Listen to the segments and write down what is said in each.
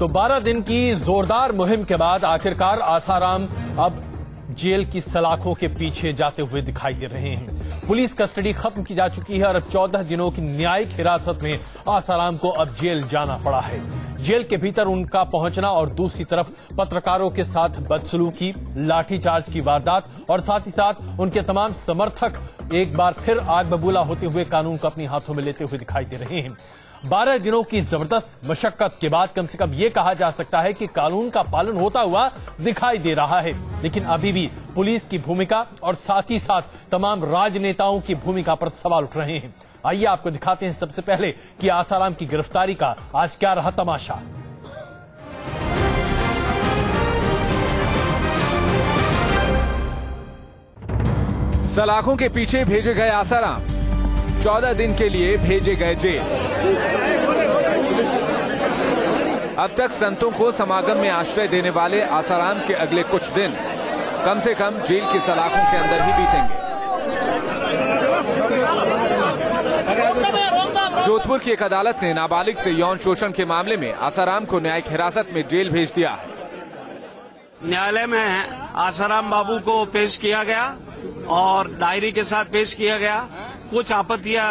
तो 12 दिन की जोरदार मुहिम के बाद आखिरकार आसाराम अब जेल की सलाखों के पीछे जाते हुए दिखाई दे रहे हैं। पुलिस कस्टडी खत्म की जा चुकी है और अब 14 दिनों की न्यायिक हिरासत में आसाराम को अब जेल जाना पड़ा है। जेल के भीतर उनका पहुंचना और दूसरी तरफ पत्रकारों के साथ बदसलूकी, लाठीचार्ज की वारदात और साथ ही साथ उनके तमाम समर्थक एक बार फिर आग बबूला होते हुए कानून को अपने हाथों में लेते हुए दिखाई दे रहे हैं। 12 दिनों की जबरदस्त मशक्कत के बाद कम से कम ये कहा जा सकता है कि कानून का पालन होता हुआ दिखाई दे रहा है, लेकिन अभी भी पुलिस की भूमिका और साथ ही साथ तमाम राजनेताओं की भूमिका पर सवाल उठ रहे हैं। आइए आपको दिखाते हैं सबसे पहले कि आसाराम की गिरफ्तारी का आज क्या रहा तमाशा। सलाखों के पीछे भेजे गए आसाराम 14 दिन के लिए भेजे गए जेल। अब तक संतों को समागम में आश्रय देने वाले आसाराम के अगले कुछ दिन कम से कम जेल की सलाखों के अंदर ही बीतेंगे। जोधपुर की एक अदालत ने नाबालिग से यौन शोषण के मामले में आसाराम को न्यायिक हिरासत में जेल भेज दिया है। न्यायालय में आसाराम बाबू को पेश किया गया और डायरी के साथ पेश किया गया। कुछ आपत्तियां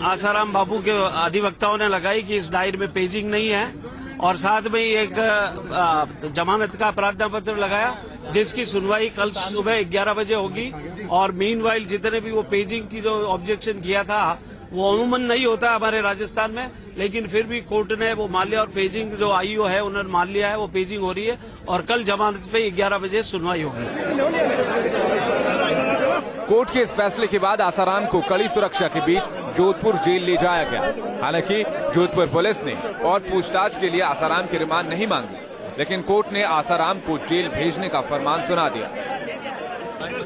आसाराम बाबू के अधिवक्ताओं ने लगाई कि इस डायरी में पेजिंग नहीं है और साथ में एक जमानत का प्रार्थना पत्र लगाया जिसकी सुनवाई कल सुबह 11 बजे होगी। और मीनवाइल जितने भी वो पेजिंग की जो ऑब्जेक्शन किया था वो अमूमन नहीं होता हमारे राजस्थान में, लेकिन फिर भी कोर्ट ने वो मान लिया और पेजिंग जो आईओ है उन्होंने मान लिया है, वो पेजिंग हो रही है और कल जमानत पे 11 बजे सुनवाई होगी। कोर्ट के इस फैसले के बाद आसाराम को कड़ी सुरक्षा के बीच जोधपुर जेल ले जाया गया। हालांकि जोधपुर पुलिस ने और पूछताछ के लिए आसाराम की रिमांड नहीं मांगी, लेकिन कोर्ट ने आसाराम को जेल भेजने का फरमान सुना दिया।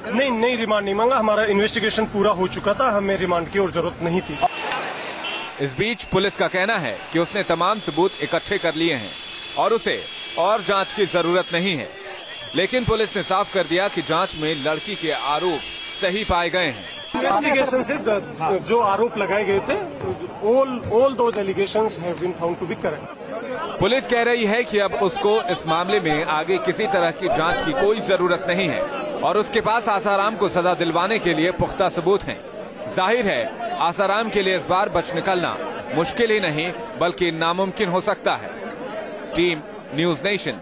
नहीं रिमांड नहीं मांगा, हमारा इन्वेस्टिगेशन पूरा हो चुका था, हमें रिमांड की और जरूरत नहीं थी। इस बीच पुलिस का कहना है कि उसने तमाम सबूत इकट्ठे कर लिए हैं और उसे और जांच की जरूरत नहीं है, लेकिन पुलिस ने साफ कर दिया कि जांच में लड़की के आरोप सही पाए गए हैं। इन्वेस्टिगेशन से जो आरोप लगाए गए थे, all those allegations have been found to be correct। Police कह रही है कि अब उसको इस मामले में आगे किसी तरह की जांच की कोई जरूरत नहीं है और उसके पास आसाराम को सजा दिलवाने के लिए पुख्ता सबूत हैं। जाहिर है आसाराम के लिए इस बार बच निकलना मुश्किल ही नहीं बल्कि नामुमकिन हो सकता है। Team news nation.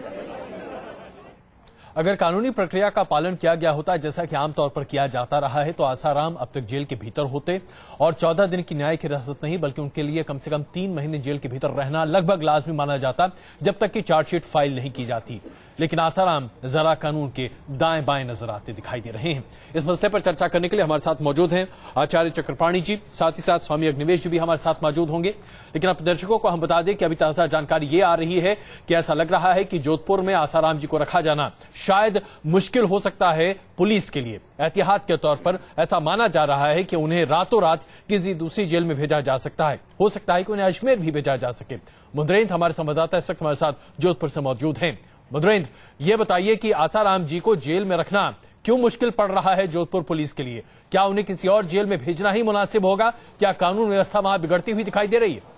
अगर कानूनी प्रक्रिया का पालन किया गया होता जैसा कि आमतौर पर किया जाता रहा है तो आसाराम अब तक जेल के भीतर होते और 14 दिन की न्यायिक हिरासत नहीं बल्कि उनके लिए कम से कम 3 महीने जेल के भीतर रहना लगभग लाजमी माना जाता जब तक कि चार्जशीट फाइल नहीं की जाती। लेकिन आसाराम जरा कानून के दाएं बाएं नजर आते दिखाई दे रहे हैं। इस मसले पर चर्चा करने के लिए हमारे साथ मौजूद हैं आचार्य चक्रपाणी जी, साथ ही साथ स्वामी अग्निवेश जी भी हमारे साथ मौजूद होंगे। लेकिन अब दर्शकों को हम बता दें कि अभी ताजा जानकारी ये आ रही है कि ऐसा लग रहा है कि जोधपुर में आसाराम जी को रखा जाना शायद मुश्किल हो सकता है पुलिस के लिए। एहतियात के तौर पर ऐसा माना जा रहा है कि उन्हें रातों रात किसी दूसरी जेल में भेजा जा सकता है। हो सकता है कि उन्हें अजमेर भी भेजा जा सके। मुद्रेंद्र हमारे संवाददाता इस वक्त हमारे साथ जोधपुर से मौजूद हैं। मुद्रेंद्र, ये बताइए कि आसाराम जी को जेल में रखना क्यों मुश्किल पड़ रहा है जोधपुर पुलिस के लिए? क्या उन्हें किसी और जेल में भेजना ही मुनासिब होगा? क्या कानून व्यवस्था वहां बिगड़ती हुई दिखाई दे रही है?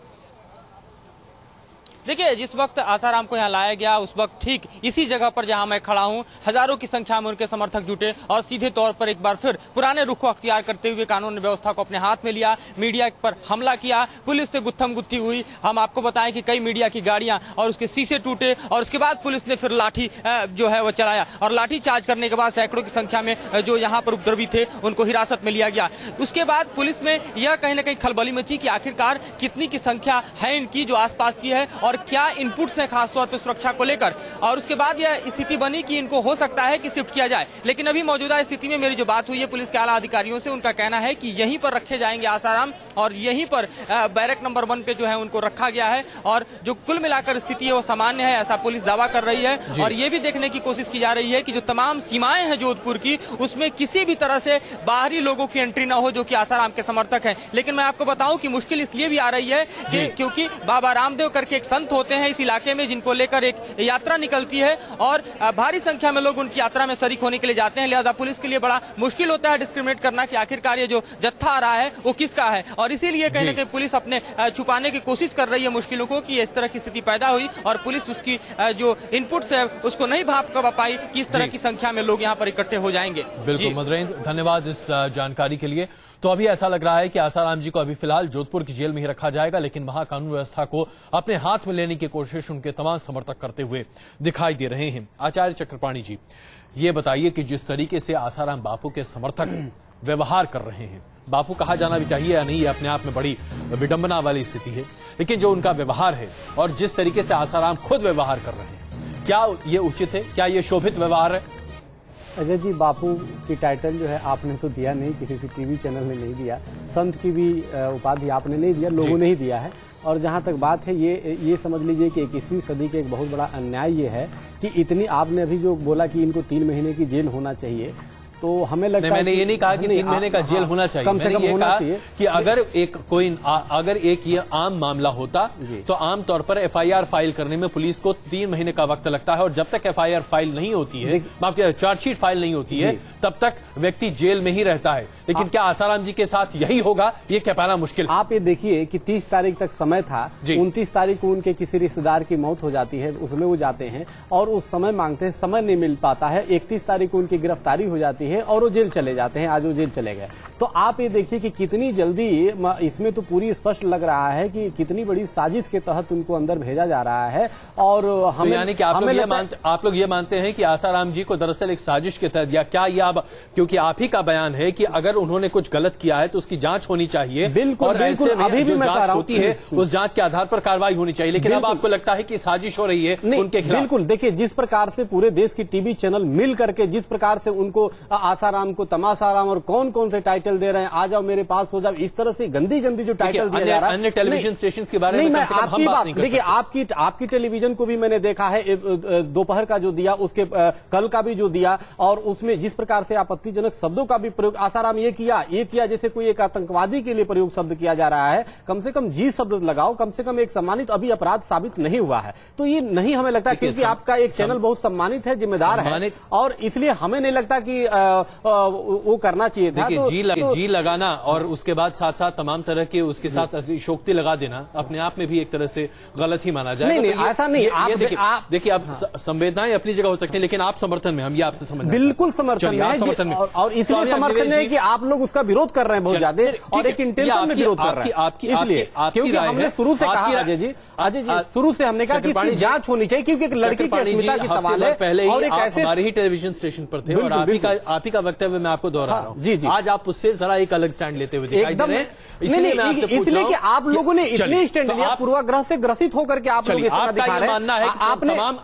देखिए, जिस वक्त आसाराम को यहाँ लाया गया उस वक्त ठीक इसी जगह पर जहां मैं खड़ा हूं हजारों की संख्या में उनके समर्थक जुटे और सीधे तौर पर एक बार फिर पुराने रुख को अख्तियार करते हुए कानून व्यवस्था को अपने हाथ में लिया, मीडिया पर हमला किया, पुलिस से गुत्थम गुत्थी हुई। हम आपको बताएं कि कई मीडिया की गाड़ियां और उसके शीशे टूटे और उसके बाद पुलिस ने फिर लाठी जो है वो चलाया और लाठी चार्ज करने के बाद सैकड़ों की संख्या में जो यहाँ पर उपद्रवी थे उनको हिरासत में लिया गया। उसके बाद पुलिस में यह कहीं ना कहीं खलबली मची कि आखिरकार कितनी की संख्या है इनकी जो आसपास की है और क्या इनपुट्स हैं खासतौर पर सुरक्षा को लेकर। और उसके बाद यह स्थिति बनी कि इनको हो सकता है कि शिफ्ट किया जाए। लेकिन अभी मौजूदा स्थिति में मेरी जो बात हुई है पुलिस के आला अधिकारियों से, उनका कहना है कि यहीं पर रखे जाएंगे आसाराम और यहीं पर बैरक नंबर 1 पे जो है उनको रखा गया है और जो कुल मिलाकर स्थिति है वो सामान्य है, ऐसा पुलिस दावा कर रही है। और ये भी देखने की कोशिश की जा रही है कि जो तमाम सीमाएं हैं जोधपुर की उसमें किसी भी तरह से बाहरी लोगों की एंट्री ना हो जो कि आसाराम के समर्थक हैं। लेकिन मैं आपको बताऊं कि मुश्किल इसलिए भी आ रही है कि क्योंकि बाबा रामदेव करके एक संत संत होते हैं इस इलाके में, जिनको लेकर एक यात्रा निकलती है और भारी संख्या में लोग उनकी यात्रा में शरीक होने के लिए जाते हैं। लिहाजा पुलिस के लिए बड़ा मुश्किल होता है डिस्क्रिमिनेट करना कि आखिरकार ये जो जत्था आ रहा है वो किसका है, और इसीलिए कहीं ना कहीं पुलिस अपने छुपाने की कोशिश कर रही है मुश्किलों को कि इस तरह की स्थिति पैदा हुई और पुलिस उसकी जो इनपुट्स है उसको नहीं भाप कर पाई कि इस तरह की संख्या में लोग यहाँ पर इकट्ठे हो जाएंगे। बिल्कुल मधुरेंद्र, धन्यवाद इस जानकारी के लिए। तो अभी ऐसा लग रहा है कि आसाराम जी को अभी फिलहाल जोधपुर की जेल में ही रखा जाएगा, लेकिन वहां कानून व्यवस्था को अपने हाथ में लेने की कोशिश उनके तमाम समर्थक करते हुए दिखाई दे रहे हैं। आचार्य चक्रपाणी जी, ये बताइए कि जिस तरीके से आसाराम बापू के समर्थक व्यवहार कर रहे हैं, बापू कहा जाना भी चाहिए या नहीं, ये अपने आप में बड़ी विडंबना वाली स्थिति है, लेकिन जो उनका व्यवहार है और जिस तरीके से आसाराम खुद व्यवहार कर रहे हैं, क्या ये उचित है, क्या ये शोभित व्यवहार है? अजय जी, बापू की टाइटल जो है आपने तो दिया नहीं, किसी टीवी चैनल ने नहीं दिया, संत की भी उपाधि आपने नहीं दिया, लोगों ने ही दिया है। और जहां तक बात है ये समझ लीजिए कि 21वीं सदी के एक बहुत बड़ा अन्याय ये है कि इतनी, आपने अभी जो बोला कि इनको 3 महीने की जेल होना चाहिए, तो हमें लगता है मैंने ये नहीं कहा कि 3 महीने का जेल होना चाहिए, कम से कम होना चाहिए कि अगर एक ये आम मामला होता तो आम तौर पर एफआईआर फाइल करने में पुलिस को 3 महीने का वक्त लगता है, और जब तक एफआईआर फाइल नहीं होती है, माफ कीजिए, चार्जशीट फाइल नहीं होती है, तब तक व्यक्ति जेल में ही रहता है। लेकिन क्या आसाराम जी के साथ यही होगा, ये कह पाना मुश्किल। आप ये देखिए कि 30 तारीख तक समय था, 29 तारीख को उनके किसी रिश्तेदार की मौत हो जाती है, उसमें वो जाते हैं और उस समय मांगते हैं, समय नहीं मिल पाता है। 31 तारीख को उनकी गिरफ्तारी हो जाती है और वो जेल चले जाते हैं, आज वो जेल चले गए। तो आप ये देखिए कि कितनी जल्दी, इसमें तो पूरी स्पष्ट लग रहा है कि कितनी बड़ी साजिश के तहत उनको अंदर भेजा जा रहा है। और हमें, तो यानी कि आप लोग ये मानते हैं कि आसाराम जी को दरअसल एक साजिश के तहत, या क्या ये आप, क्योंकि आप ही का बयान है कि अगर उन्होंने कुछ गलत किया है तो उसकी जांच होनी चाहिए, बिल्कुल, और ऐसे में अभी भी मैं जांच होती है उस जांच के आधार पर कार्रवाई होनी चाहिए, लेकिन अब आपको लगता है कि साजिश हो रही है उनके खिलाफ। बिल्कुल, देखिए जिस प्रकार से पूरे देश की टीवी चैनल मिल करके जिस प्रकार से उनको आसाराम को तमाशाराम और कौन कौन से टाइटल दे रहे हैं, आ जाओ मेरे पास हो जाओ, इस तरह से गंदी गंदी जो टाइटल दिया जा रहा है। अन्य टेलीविजन स्टेशन के बारे में मैं आपकी बात, देखिए आपकी टेलीविजन को भी मैंने देखा है, दोपहर का जो दिया, उसके कल का भी जो दिया, और उसमें जिस प्रकार से आपत्तिजनक शब्दों का भी प्रयोग आसाराम ये किया जैसे कोई एक आतंकवादी के लिए प्रयोग शब्द किया जा रहा है। कम से कम जी शब्द लगाओ, कम से कम एक सम्मानित, अभी अपराध साबित नहीं हुआ है, तो ये नहीं हमें लगता, क्योंकि आपका एक चैनल बहुत सम्मानित है, जिम्मेदार है, और इसलिए हमें नहीं लगता कि वो करना चाहिए था। जी लगाना और उसके बाद साथ साथ तमाम तरह के उसके साथ शोक्ति लगा देना अपने आप में भी एक तरह से गलत ही माना जाएगा। नहीं, ऐसा नहीं। देखिए, आप संवेदनाएं अपनी जगह हो सकती हैं, लेकिन आप समर्थन में, हम ये आपसे समझ, बिल्कुल समर्थन में, और इसलिए समर्थन है कि आप लोग उसका विरोध कर रहे हैं बहुत ज्यादा, और एक इंटेंशन में विरोध कर रहे हैं, इसलिए क्योंकि हमने शुरू से कहा, अजय जी शुरू से हमने कहा कि जांच होनी चाहिए, क्योंकि एक लड़की की अस्मिता की सवाल है। पहले ही हमारे ही टेलीविजन स्टेशन पर थे और आप ही का वक्तव्य मैं आपको दोहरा रहा हूँ। जी, आज आप उससे जरा एक अलग स्टैंड लेते हुए दिखाई दे रहे हैं, इसलिए कि आप लोगों ने इतने स्टैंड लिया, पूर्वाग्रह से ग्रसित होकर के आप लोग इतना दिखा रहे हैं।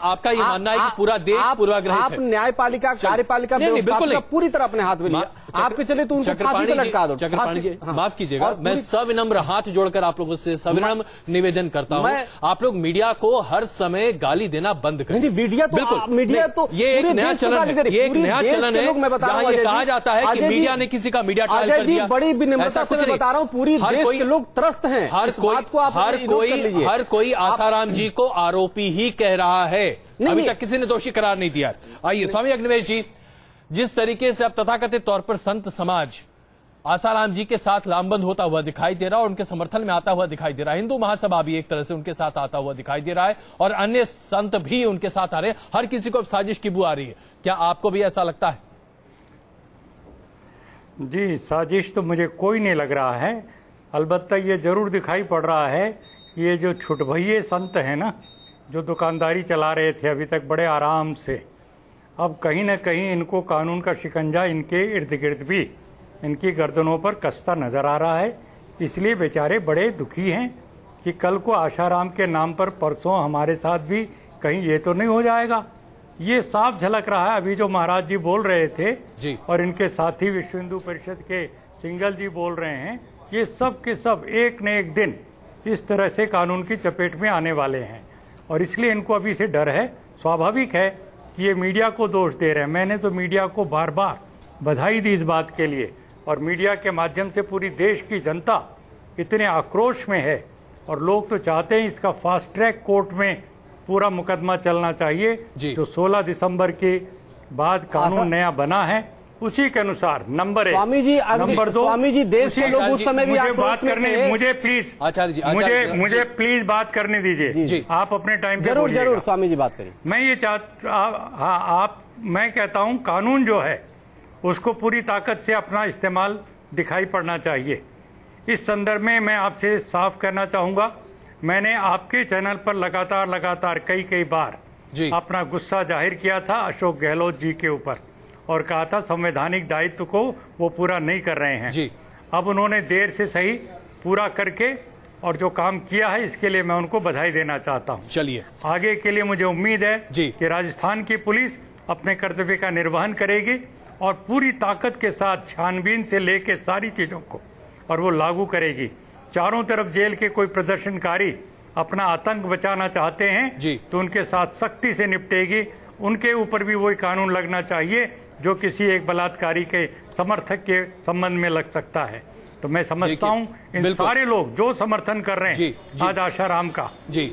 आपका ये मानना है कि पूरा देश पूर्वाग्रहित है, आप न्यायपालिका कार्यपालिका व्यवस्था पूरी तरह अपने हाथ में लिया, आपके चले तो उनको फांसी पर लटका दो। चक्रपाणी जी, माफ कीजिएगा, मैं सविनम्र हाथ जोड़कर आप लोगों से सविनम्र निवेदन करता हूं, आप लोग मीडिया को हर समय गाली देना बंद करें। मीडिया तो ये एक नया चलन है, ये एक नया चलन है जहां ये कहा जाता है कि मीडिया ने किसी का मीडिया ट्रायल कर दिया। बड़ी विनम्रता से बता रहा हूं, पूरी देश के लोग त्रस्त हैं, हर कोई आसाराम जी को आरोपी ही कह रहा है, अभी तक किसी ने दोषी करार नहीं दिया। आइए स्वामी अग्निवेश जी, जिस तरीके से अब तथाकथित तौर पर संत समाज आसाराम जी के साथ लामबंद होता हुआ दिखाई दे रहा है और उनके समर्थन में आता हुआ दिखाई दे रहा है, हिंदू महासभा भी एक तरह से उनके साथ आता हुआ दिखाई दे रहा है और अन्य संत भी उनके साथ आ रहे हैं, हर किसी को साजिश की बू आ रही है, क्या आपको भी ऐसा लगता है? जी, साजिश तो मुझे कोई नहीं लग रहा है, अलबत्ता ये जरूर दिखाई पड़ रहा है, ये जो छुटभइये संत हैं ना, जो दुकानदारी चला रहे थे अभी तक बड़े आराम से, अब कहीं ना कहीं इनको कानून का शिकंजा इनके इर्द गिर्द भी, इनकी गर्दनों पर कसता नजर आ रहा है। इसलिए बेचारे बड़े दुखी हैं कि कल को आशाराम के नाम पर परसों हमारे साथ भी कहीं ये तो नहीं हो जाएगा। ये साफ झलक रहा है, अभी जो महाराज जी बोल रहे थे जी, और इनके साथी विश्व हिंदू परिषद के सिंगल जी बोल रहे हैं, ये सब के सब एक न एक दिन इस तरह से कानून की चपेट में आने वाले हैं और इसलिए इनको अभी से डर है। स्वाभाविक है कि ये मीडिया को दोष दे रहे हैं, मैंने तो मीडिया को बार बार बधाई दी इस बात के लिए, और मीडिया के माध्यम से पूरी देश की जनता इतने आक्रोश में है और लोग तो चाहते हैं इसका फास्ट ट्रैक कोर्ट में पूरा मुकदमा चलना चाहिए। जो 16 दिसंबर के बाद कानून नया बना है उसी के अनुसार नंबर 1। स्वामी जी, नंबर 2, स्वामी जी, देश के लोग उस समय भी बात करने, मुझे प्लीज आचार्य जी, मुझे प्लीज बात करने दीजिए। आप अपने टाइम पे जरूर स्वामी जी बात करिए। मैं ये मैं कहता हूं कानून जो है उसको पूरी ताकत से अपना इस्तेमाल दिखाई पड़ना चाहिए। इस संदर्भ में मैं आपसे साफ कहना चाहूंगा, मैंने आपके चैनल पर लगातार कई बार अपना गुस्सा जाहिर किया था अशोक गहलोत जी के ऊपर और कहा था संवैधानिक दायित्व को वो पूरा नहीं कर रहे हैं। अब उन्होंने देर से सही पूरा करके और जो काम किया है इसके लिए मैं उनको बधाई देना चाहता हूं। चलिए, आगे के लिए मुझे उम्मीद है कि राजस्थान की पुलिस अपने कर्तव्य का निर्वहन करेगी और पूरी ताकत के साथ छानबीन से लेके सारी चीजों को और वो लागू करेगी। चारों तरफ जेल के कोई प्रदर्शनकारी अपना आतंक बचाना चाहते हैं तो उनके साथ सख्ती से निपटेगी। उनके ऊपर भी वही कानून लगना चाहिए जो किसी एक बलात्कारी के समर्थक के संबंध में लग सकता है। तो मैं समझता हूं इन सारे लोग जो समर्थन कर रहे हैं आज आसाराम का,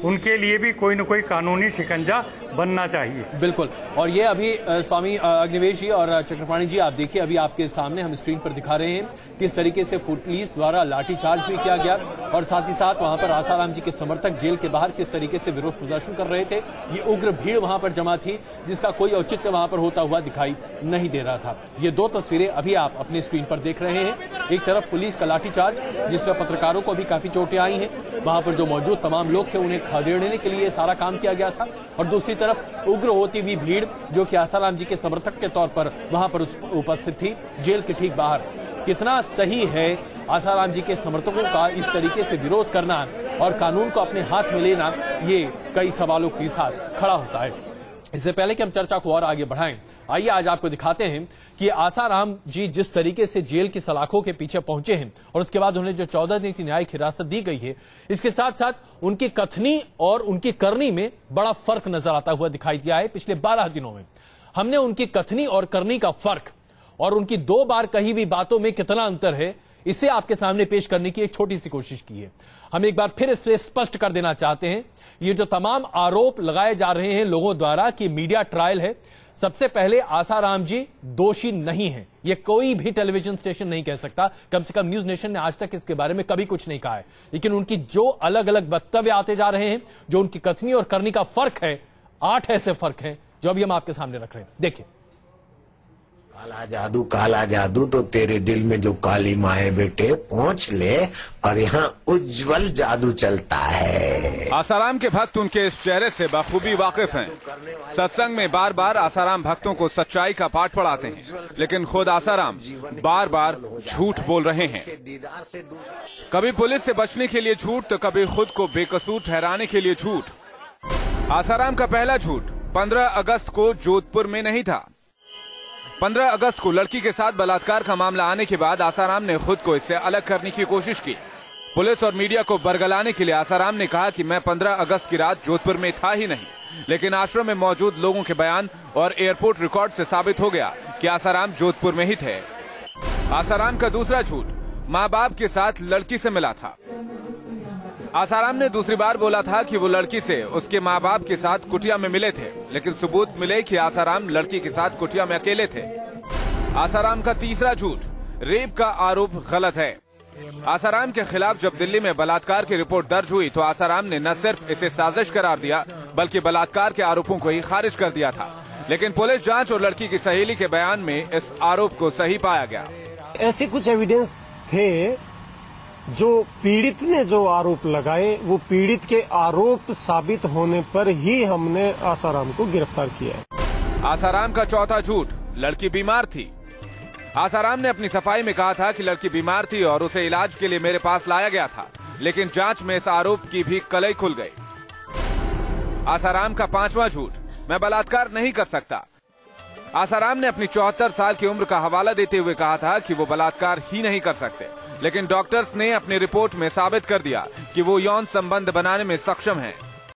उनके लिए भी कोई न कोई कानूनी शिकंजा बनना चाहिए। बिल्कुल। और ये अभी स्वामी अग्निवेश जी और चक्रपाणी जी, आप देखिए अभी आपके सामने हम स्क्रीन पर दिखा रहे हैं किस तरीके से पुलिस द्वारा लाठीचार्ज भी किया गया और साथ ही साथ वहां पर आसाराम जी के समर्थक जेल के बाहर किस तरीके से विरोध प्रदर्शन कर रहे थे। ये उग्र भीड़ वहां पर जमा थी जिसका कोई औचित्य वहां पर होता हुआ दिखाई नहीं दे रहा था। ये 2 तस्वीरें अभी आप अपने स्क्रीन पर देख रहे हैं। एक तरफ पुलिस का लाठीचार्ज जिसमें पत्रकारों को भी काफी चोटें आई हैं, वहां पर जो मौजूद तमाम लोग थे उन्हें खदेड़ने के लिए सारा काम किया गया था, और दूसरी तरफ उग्र होती हुई भीड़ जो कि आसाराम जी के समर्थक के तौर पर वहां पर उपस्थित थी जेल के ठीक बाहर। कितना सही है आसाराम जी के समर्थकों का इस तरीके से विरोध करना और कानून को अपने हाथ में लेना, ये कई सवालों के साथ खड़ा होता है। इससे पहले कि हम चर्चा को और आगे बढ़ाएं, आइए आज आपको दिखाते हैं कि आसाराम जी जिस तरीके से जेल की सलाखों के पीछे पहुंचे हैं और उसके बाद उन्हें जो 14 दिन की न्यायिक हिरासत दी गई है, इसके साथ साथ उनकी कथनी और उनकी करनी में बड़ा फर्क नजर आता हुआ दिखाई दिया है। पिछले 12 दिनों में हमने उनकी कथनी और करनी का फर्क और उनकी 2 बार कही हुई बातों में कितना अंतर है, इसे आपके सामने पेश करने की एक छोटी सी कोशिश की है। हम एक बार फिर इसे स्पष्ट कर देना चाहते हैं, ये जो तमाम आरोप लगाए जा रहे हैं लोगों द्वारा कि मीडिया ट्रायल है, सबसे पहले आसाराम जी दोषी नहीं है, ये कोई भी टेलीविजन स्टेशन नहीं कह सकता। कम से कम न्यूज नेशन ने आज तक इसके बारे में कभी कुछ नहीं कहा है। लेकिन उनकी जो अलग अलग वक्तव्य आते जा रहे हैं, जो उनकी कथनी और करनी का फर्क है, 8 ऐसे फर्क हैं जो अभी हम आपके सामने रख रहे हैं। देखिए, काला जादू तो तेरे दिल में जो काली माँ है बेटे, पहुँच ले और यहाँ उज्जवल जादू चलता है। आसाराम के भक्त उनके इस चेहरे से बखूबी वाकिफ हैं। सत्संग में बार बार आसाराम भक्तों को सच्चाई का पाठ पढ़ाते हैं, लेकिन खुद आसाराम बार बार झूठ बोल रहे हैं। कभी पुलिस से बचने के लिए झूठ तो कभी खुद को बेकसूर ठहराने के लिए झूठ। आसाराम का पहला झूठ 15 अगस्त को जोधपुर में नहीं था। 15 अगस्त को लड़की के साथ बलात्कार का मामला आने के बाद आसाराम ने खुद को इससे अलग करने की कोशिश की। पुलिस और मीडिया को बरगलाने के लिए आसाराम ने कहा कि मैं 15 अगस्त की रात जोधपुर में था ही नहीं, लेकिन आश्रम में मौजूद लोगों के बयान और एयरपोर्ट रिकॉर्ड से साबित हो गया कि आसाराम जोधपुर में ही थे। आसाराम का दूसरा झूठ माँ बाप के साथ लड़की से मिला था। आसाराम ने दूसरी बार बोला था कि वो लड़की से उसके माँ बाप के साथ कुटिया में मिले थे, लेकिन सबूत मिले कि आसाराम लड़की के साथ कुटिया में अकेले थे। आसाराम का तीसरा झूठ रेप का आरोप गलत है। आसाराम के खिलाफ जब दिल्ली में बलात्कार की रिपोर्ट दर्ज हुई तो आसाराम ने न सिर्फ इसे साजिश करार दिया बल्कि बलात्कार के आरोपों को ही खारिज कर दिया था, लेकिन पुलिस जांच और लड़की की सहेली के बयान में इस आरोप को सही पाया गया। ऐसे कुछ एविडेंस थे जो पीड़ित ने जो आरोप लगाए, वो पीड़ित के आरोप साबित होने पर ही हमने आसाराम को गिरफ्तार किया है। आसाराम का चौथा झूठ लड़की बीमार थी। आसाराम ने अपनी सफाई में कहा था कि लड़की बीमार थी और उसे इलाज के लिए मेरे पास लाया गया था, लेकिन जांच में इस आरोप की भी कलई खुल गई। आसाराम का पांचवा झूठ मैं बलात्कार नहीं कर सकता। आसाराम ने अपनी 74 साल की उम्र का हवाला देते हुए कहा था कि वो बलात्कार ही नहीं कर सकते, लेकिन डॉक्टर्स ने अपनी रिपोर्ट में साबित कर दिया कि वो यौन संबंध बनाने में सक्षम हैं।